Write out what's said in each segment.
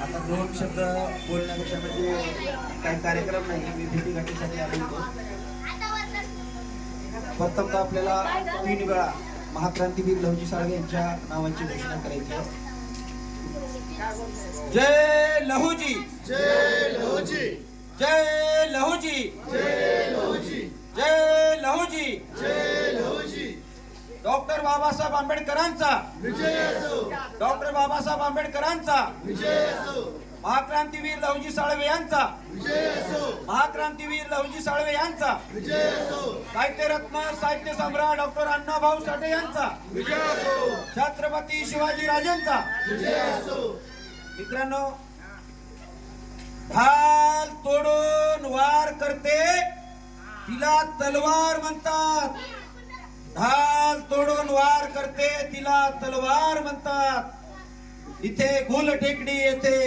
आता दोन शब्द बोलण्यापेक्षा म्हणजे काही कार्यक्रम नाही, मी भेटी गाठीसाठी आलो होतो. प्रथमतः आपल्याला 3 वेळा महाक्रांतीवीर लहुजी साळवे यांच्या नावाची घोषणा करायची आहे. जय लहुजी, जय लहुजी, जय लहुजी, जय लहुजी, जय लहुजी. जय लहुजी. डॉक्टर बाबासाहेब आंबेडकरांचा विजय असो, डॉक्टर बाबासाहेब आंबेडकरांचा विजय असो, महाक्रांतीवीर लहुजी साळवे यांचा विजय असो, महाक्रांतीवीर लहुजी साळवे यांचा विजय असो, साहित्यरत्न साहित्य सम्राट डॉक्टर अण्णाभाऊ साठे यांचा विजय असो, छत्रपती शिवाजी राजांचा विजय असो. मित्रांनो, ढाल तोडून वार करते तिला तलवार म्हणतात. ढाल तोडून वार करते तिला तलवार म्हणतात. इथे गुल टेकडी येथे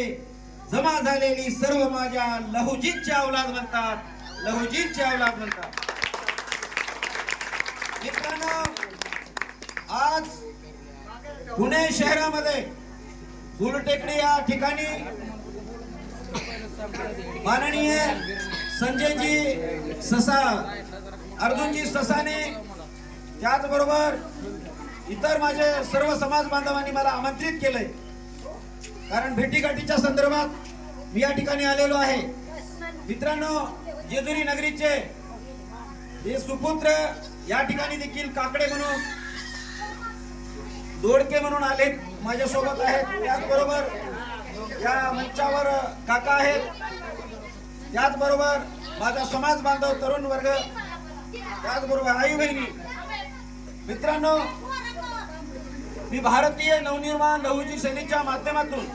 जमा झालेली सर्व माझ्या लहुजींची औलाद म्हणतात. लहुजींची औलाद म्हणतात. मित्रांनो, आज पुणे शहरामध्ये गुलटेकडी या ठिकाणी माननीय संजयजी ससा, अर्जुनजी ससाने, त्याचबरोबर इतर माझे सर्व समाज बांधवांनी मला आमंत्रित केलंय. कारण भेटीगाठीच्या संदर्भात मी या ठिकाणी आलेलो आहे. मित्रांनो, जेजुरी नगरीचे हे सुपुत्र या ठिकाणी देखील काकडे म्हणून, दोडके म्हणून आले माझ्यासोबत आहेत. त्याचबरोबर या मंचावर काका आहेत. त्याचबरोबर माझा समाज बांधव तरुण वर्ग, त्याचबरोबर आई बहिणी. मित्रांनो, मी भारतीय नवनिर्माण लहुजी सेनेच्या माध्यमातून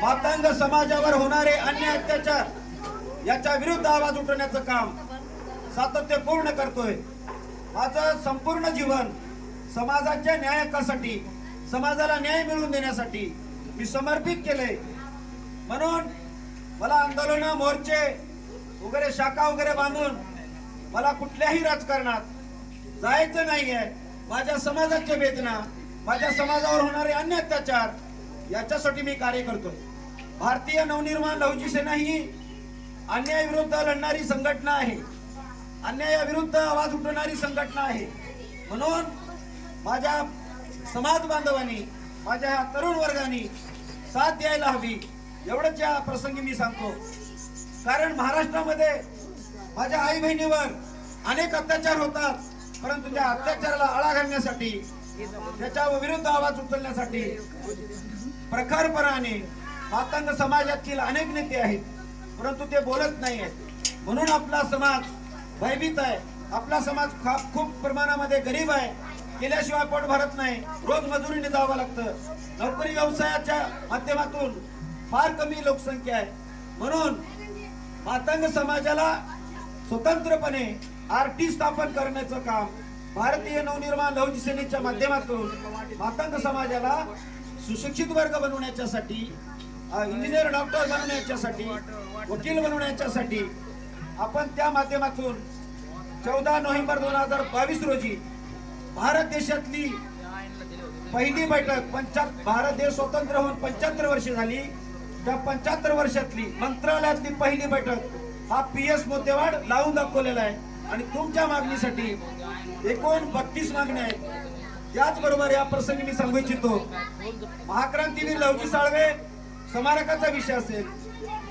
मातंग समाजावर होणारे अन्याय अत्याचार याच्या विरुद्ध आवाज उठवण्याचं काम सातत्यपूर्ण करतोय. माझं संपूर्ण जीवन समाजाच्या न्याय हक्कासाठी, समाजाला न्याय मिळवून देण्यासाठी मी समर्पित केले. म्हणून मला आंदोलन, मोर्चे वगैरे, शाखा वगैरे बांधून मला कुठल्याही राजकारणात जायचं नाहीये. माझ्या समाजाच्या वेदना, माझ्या समाजावर होणारे अन्य अत्याचार याच्यासाठी मी कार्य करतोय. भारतीय नवनिर्माण लहुजी सेना ही अन्यायाविरुद्ध लढणारी संघटना आहे. अन्यायाविरुद्ध आवाज उठवणारी संघटना आहे. म्हणून माझ्या समाज बांधवांनी, माझ्या तरुण वर्गाने साथ द्यायला हवी, एवढंच या प्रसंगी मी सांगतो. कारण महाराष्ट्रामध्ये माझ्या आई बहिणीवर अनेक अत्याचार होतात, परंतु त्या अत्याचाराला आळा घालण्यासाठी, त्याच्या विरुद्ध आवाज उचलण्यासाठी प्रखरपणाने मातंग समाजातील अनेक नेते आहेत, परंतु ते बोलत नाही आहेत. म्हणून आपला समाज भयभीत आहे. आपला समाज खूप प्रमाणामध्ये गरीब आहे. केल्याशिवाय पोट भरत नाही. रोज मजुरीने जावं लागतं. नोकरी व्यवसायाच्या माध्यमातून फार कमी लोकसंख्या आहे. म्हणून मातंग समाजाला स्वतंत्रपणे आरटी स्थापन करण्याचं काम भारतीय नवनिर्माण लहुजी सेनेच्या माध्यमातून मातंग समाजाला सुशिक्षित वर्ग बनवण्याच्यासाठी, इंजिनियर, डॉक्टर बनवण्याच्यासाठी, वकील बनवण्याच्यासाठी आपण त्या माध्यमातून 14 नोव्हेंबर 2022 रोजी भारत देशातली पहिली बैठक, भारत देश स्वतंत्र होऊन 75 वर्षे झाली. त्या 75 वर्षातली मंत्रालयातली पहिली बैठक हा PS मोतेवाड लावून दाखवलेला आहे. आणि तुमच्या मागणीसाठी एकूण 32 मागण्या आहेत. त्याचबरोबर या प्रसंगी मी सांगू इच्छितो, महाक्रांतीवीर लहुजी साळवे स्मारकाचा विषय असेल.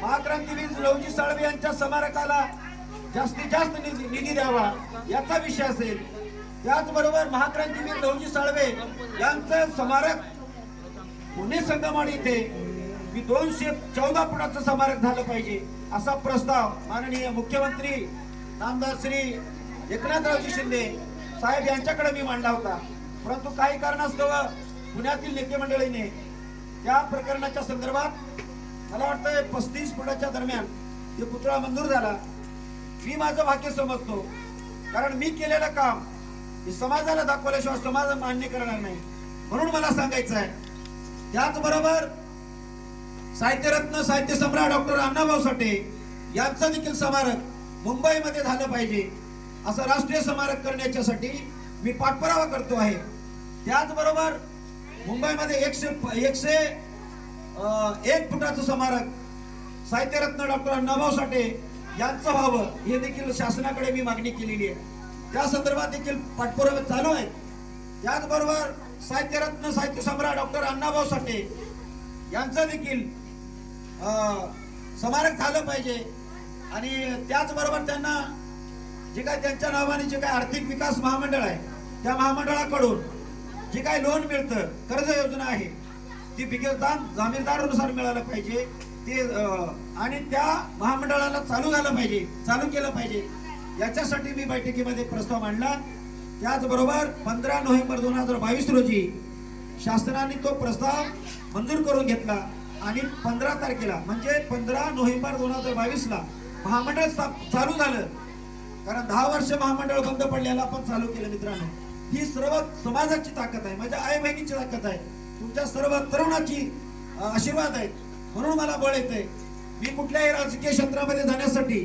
महाक्रांतीवीर लहुजी साळवे यांच्या स्मारकाला जास्तीत जास्त निधी द्यावा याचा विषय असेल. त्याचबरोबर महाक्रांतीवीर लहुजी साळवे यांचं स्मारक पुणे संगमवाडी इथे 214 फुटाचं स्मारक झालं पाहिजे असा प्रस्ताव माननीय मुख्यमंत्री नामदार श्री एकनाथरावजी शिंदे साहेब यांच्याकडे मी मांडला होता. परंतु काही कारणास्तव पुण्यातील नेते मंडळीने त्या प्रकरणाच्या संदर्भात मला वाटतं 35 फुटाच्या दरम्यान ते पुतळा मंजूर झाला. मी माझं भाग्य समजतो, कारण मी केलेलं काम हे समाजाला दाखवल्याशिवाय समाज मान्य करणार नाही. म्हणून मला सांगायचं आहे. त्याचबरोबर साहित्यरत्न साहित्य सम्राट डॉक्टर अण्णाभाऊ साठे यांचं देखील स्मारक मुंबईमध्ये झालं पाहिजे असं राष्ट्रीय स्मारक करण्याच्यासाठी मी पाठपुरावा करतो आहे. त्याचबरोबर मुंबईमध्ये 100 1 फुटाचं स्मारक साहित्यरत्न डॉक्टर अण्णाभाऊ साठे यांचं व्हावं हे देखील शासनाकडे मी मागणी केलेली आहे. त्या संदर्भात देखील पाठपुरावे चालू आहेत. त्याचबरोबर साहित्यरत्न साहित्य सम्राट डॉक्टर अण्णाभाऊ साठे यांचं देखील स्मारक झालं पाहिजे. आणि त्याचबरोबर त्यांना जे काय त्यांच्या नावाने जे काय आर्थिक विकास महामंडळ आहे त्या महामंडळाकडून जे काय लोन मिळतं, कर्ज योजना आहे ती बिगरदार जामीनदारानुसार मिळालं पाहिजे ते आणि त्या महामंडळाला चालू झालं पाहिजे, चालू केलं पाहिजे. याच्यासाठी मी बैठकीमध्ये प्रस्ताव मांडला. त्याचबरोबर 15 नोव्हेंबर 2022 रोजी शासनाने तो प्रस्ताव मंजूर करून घेतला आणि 15 तारखेला म्हणजे 15 नोव्हेंबर 2022 ला महामंडळ चालू झालं. कारण 10 वर्ष महामंडळ बंद पडलेलं आपण चालू केलं. मित्रांनो, ही सर्व समाजाची ताकद आहे, माझ्या आई बहिणीची ताकद आहे, तुमच्या सर्व तरुणाची आशीर्वाद आहे. म्हणून मला बळ येतंय. मी कुठल्याही राजकीय क्षेत्रामध्ये जाण्यासाठी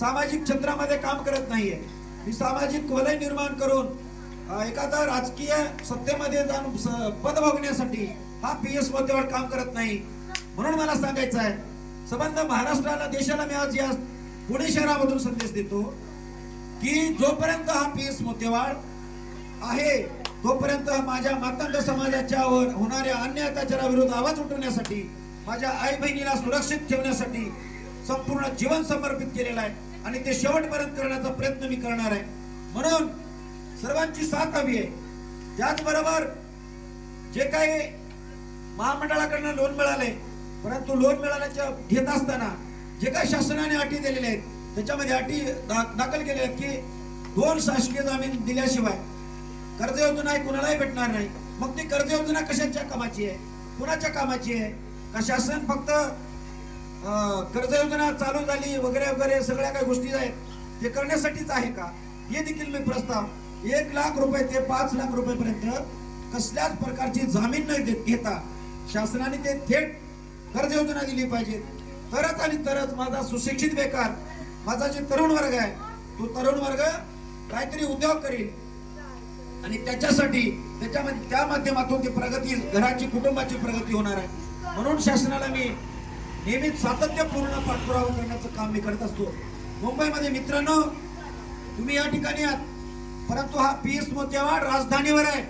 सामाजिक क्षेत्रामध्ये काम करत नाहीये. मी सामाजिक वलय निर्माण करून एखादा राजकीय सत्तेमध्ये जाऊन पद भोगण्यासाठी हा PS मोतेवाड काम करत नाही. म्हणून मला सांगायचं आहे, संबंध महाराष्ट्राला, देशाला मी आज या पुणे शहरामधून संदेश देतो की जोपर्यंत हा PS मोतेवाड आहे तोपर्यंत माझ्या मातंग समाजाच्या वर होणाऱ्या अन्याय अत्याचाराविरुद्ध आवाज उठवण्यासाठी, माझ्या आई बहिणीला सुरक्षित ठेवण्यासाठी संपूर्ण जीवन समर्पित केलेलं आहे आणि ते शेवटपर्यंत करण्याचा प्रयत्न मी करणार आहे. म्हणून सर्वांची साथ हवी आहे. त्याचबरोबर जे काही महामंडळाकडनं लोन मिळाले, परंतु लोन मिळाल्याच्या घेत असताना जे काही शासनाने अटी दिलेल्या आहेत त्याच्यामध्ये अटी दाखल केल्या आहेत की 2 शासकीय जामीन दिल्याशिवाय कर्ज योजना कुणालाही भेटणार नाही. मग ती कर्ज योजना कशाच्या कामाची आहे, कुणाच्या कामाची आहे? का शासन फक्त कर्ज योजना चालू झाली वगैरे वगैरे सगळ्या काही गोष्टी आहेत ते करण्यासाठीच आहे का? हे देखील मी प्रस्ताव 1 लाख रुपये ते 5 लाख रुपयेपर्यंत कसल्याच प्रकारची जामीन न घेता शासनाने ते थेट कर्ज योजना दिली पाहिजे. तरच आणि तरच माझा सुशिक्षित बेकार, माझा जे तरुण वर्ग आहे तो तरुण वर्ग काहीतरी उद्योग करेल आणि त्याच्यासाठी त्या माध्यमातून ती प्रगती, घराची, कुटुंबाची प्रगती होणार आहे. म्हणून शासनाला मी नेहमीच सातत्यपूर्ण पाठपुरावा करण्याचं काम मी करत असतो. मुंबईमध्ये मित्रांनो, तुम्ही या ठिकाणी आहात, परंतु हा PS मोतेवाड राजधानीवर आहे.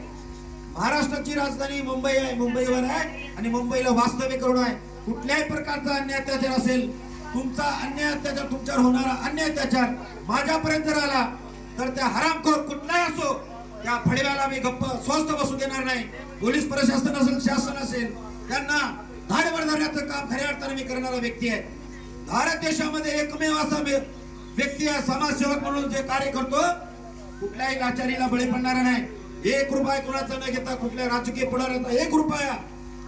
महाराष्ट्राची राजधानी मुंबई आहे, मुंबईवर आहे आणि मुंबईला वास्तविकरण आहे. कुठल्याही प्रकारचा अन्याय अत्याचार असेल, तुमचा अन्याय अत्याचार, तुमच्यावर होणारा अन्याय अत्याचार माझ्यापर्यंत जर आला तर त्या हरामखोर कुठलाही असो त्या फडव्याला मी गप्प स्वस्थ बसू देणार नाही. पोलीस प्रशासन असेल, शासन असेल, त्यांना धारेवर धरण्याचं काम खऱ्या अर्थाने मी करणारा व्यक्ती आहे. भारत देशामध्ये एकमेव असा व्यक्ती आहे समाजसेवक म्हणून जे कार्य करतो, कुठल्याही लाचारीला बळी पडणारा नाही. 1 रुपया कोणाचा न घेता, कुठल्या राजकीय पुढाऱ्याचा 1 रुपया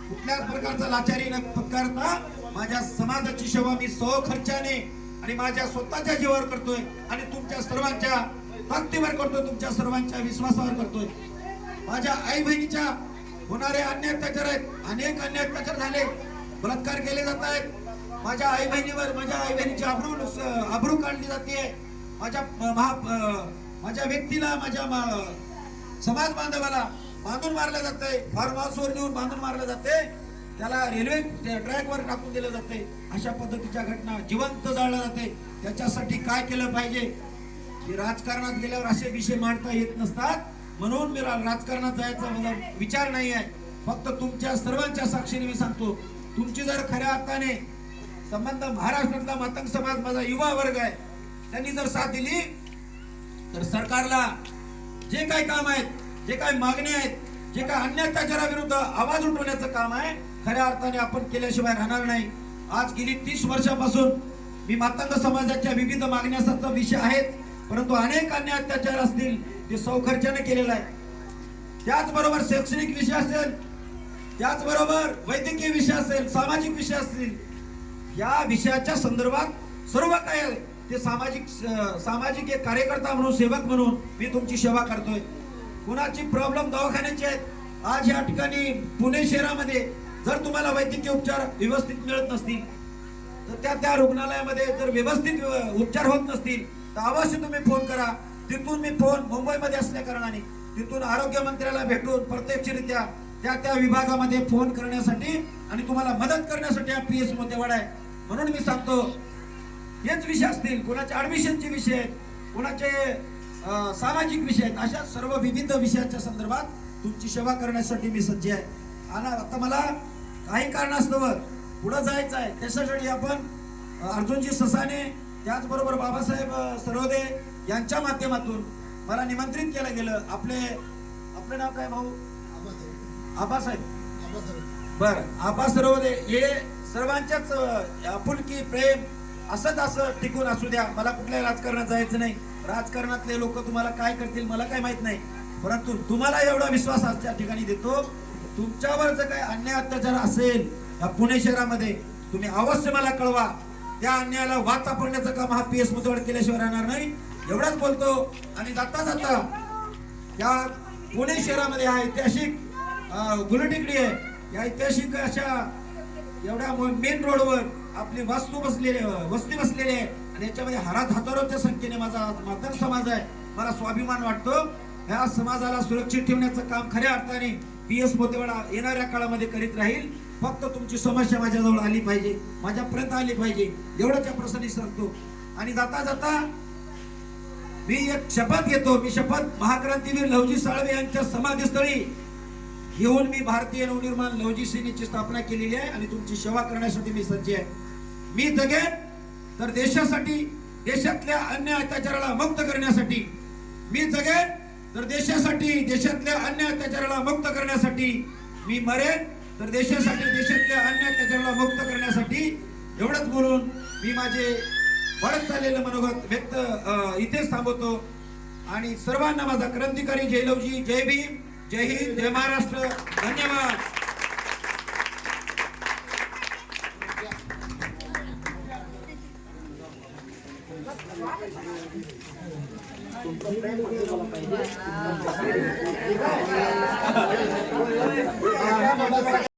कुठल्याच प्रकारचा लाचारी न पत्कारता माझ्या समाजाची सेवा मी खर्चाने आणि माझ्या स्वतःच्या जीवावर करतोय आणि तुमच्या सर्वांच्या ताकदीवर करतोय, तुमच्या सर्वांच्या विश्वासावर करतोय. माझ्या आई बहिणीच्या होणारे अन्याय अत्याचार आहेत, अनेक अन्याय अत्याचार झाले, बलात्कार केले जात आहेत. माझ्या आई बहिणीवर, माझ्या आई बहिणीची आबरू काढली जाते. माझ्या व्यक्तीला, माझ्या समाज बांधवाला बांधून मारलं जातंय, फार्म हाऊसवर नेऊन बांधून मारलं जाते, त्याला रेल्वे ट्रॅकवर टाकून दिलं जाते. अशा पद्धतीच्या घटना जिवंत जाळल्या जाते. त्याच्यासाठी काय केलं पाहिजे? की राजकारणात गेल्यावर असे विषय मांडता येत नसतात. म्हणून मी राजकारणात जायचा माझा विचार नाही आहे. फक्त तुमच्या सर्वांच्या साक्षीने मी सांगतो, तुमची जर खऱ्या अर्थाने संबंध महाराष्ट्रातला मातंग समाज, माझा युवा वर्ग आहे, त्यांनी जर साथ दिली तर सरकारला जे काही काम आहेत, जे काही मागणी आहेत, जे काही अन्याय अत्याचाराविरुद्ध आवाज उठवण्याचं काम आहे, खऱ्या अर्थाने आपण केल्याशिवाय राहणार नाही. आज गेली 30 वर्षापासून मी मातंग समाजाच्या विविध मागण्याचा विषय आहेत, परंतु अनेक अन्याय अत्याचार असतील ते सौखर्च्याने केलेला आहे. त्याचबरोबर शैक्षणिक विषय असेल, त्याचबरोबर वैद्यकीय विषय असेल, सामाजिक विषय असतील, या विषयाच्या संदर्भात सर्व काय ते सामाजिक एक कार्यकर्ता म्हणून, सेवक म्हणून मी तुमची सेवा करतोय. कुणाची प्रॉब्लेम दवाखान्याची आहेत, आज या ठिकाणी पुणे शहरामध्ये जर तुम्हाला वैद्यकीय उपचार व्यवस्थित मिळत नसतील तर त्या रुग्णालयामध्ये जर व्यवस्थित उपचार होत नसतील तर अवश्य तुम्ही फोन करा. तिथून मी फोन मुंबईमध्ये असल्या कारणाने तिथून आरोग्य मंत्र्याला भेटून प्रत्यक्षरित्या त्या त्या विभागामध्ये फोन करण्यासाठी आणि तुम्हाला मदत करण्यासाठी हा PS मोतेवाडा आहे. म्हणून मी सांगतो, हेच विषय असतील, कोणाचे ऍडमिशनचे विषय आहेत, कोणाचे सामाजिक विषय आहेत, अशा सर्व विविध विषयाच्या संदर्भात तुमची सेवा करण्यासाठी मी सज्ज आहे. आणि आता मला काही कारणास्तव पुढे जायचं आहे, त्याच्यासाठी आपण अर्जुनजी ससाने त्याचबरोबर बाबासाहेब सरोदे यांच्या माध्यमातून मला निमंत्रित केलं गेलं. आपले नाव काय भाऊ? आबासाहेब. बर, आबा सरोदे हे सर्वांच्याच आपुलकी प्रेम असं टिकून असू द्या. मला कुठल्याही राजकारणात जायचं नाही. राजकारणातले लोक तुम्हाला काय करतील मला काय माहित नाही, परंतु तुम्हाला एवढा विश्वास आजच्या ठिकाणी देतो, तुमच्यावर जर काही अन्याय अत्याचार असेल या पुणे शहरामध्ये तुम्ही अवश्य मला कळवा. त्या अन्यायाला वाचा सापडण्याचं काम हा PS मोतेवाडा केल्याशिवाय राहणार नाही, एवढंच बोलतो. आणि जाता जाता या पुणे शहरामध्ये हा ऐतिहासिक गुलटेकडी आहे. या ऐतिहासिक अशा एवढ्या मेन रोडवर आपली वस्ती बसलेली आहे आणि याच्यामध्ये हजारोच्या संख्येने माझा मातंग समाज आहे. मला स्वाभिमान वाटतो. ह्या समाजाला सुरक्षित ठेवण्याचं काम खऱ्या अर्थाने PS मोतेवाडा येणाऱ्या काळामध्ये करीत राहील. फक्त तुमची समस्या माझ्याजवळ आली पाहिजे, माझ्यापर्यंत आली पाहिजे, एवढंच या प्रसंगी सांगतो. आणि जाता जाता मी एक शपथ घेतो. मी शपथ महाक्रांतीवीर लवजी साळवे यांच्या समाधीस्थळी येऊन मी भारतीय नवनिर्माण लवजी सेनेची स्थापना केलेली आहे आणि तुमची सेवा करण्यासाठी मी सज्ज आहे. मी जगेन तर देशासाठी, देशातल्या अन्य अत्याचाराला मुक्त करण्यासाठी. मी जगेन तर देशासाठी, देशातल्या अन्य अत्याचाराला मुक्त करण्यासाठी. मी मरेन तर देशासाठी, देशातल्या अन्य अत्याचाराला मुक्त करण्यासाठी. एवढंच बोलून मी माझे वाढत चाललेलं मनोगत इथेच थांबवतो. आणि सर्वांना माझा क्रांतिकारी जय लवजी, जय भीम, जय हिंद, जय महाराष्ट्र. धन्यवाद.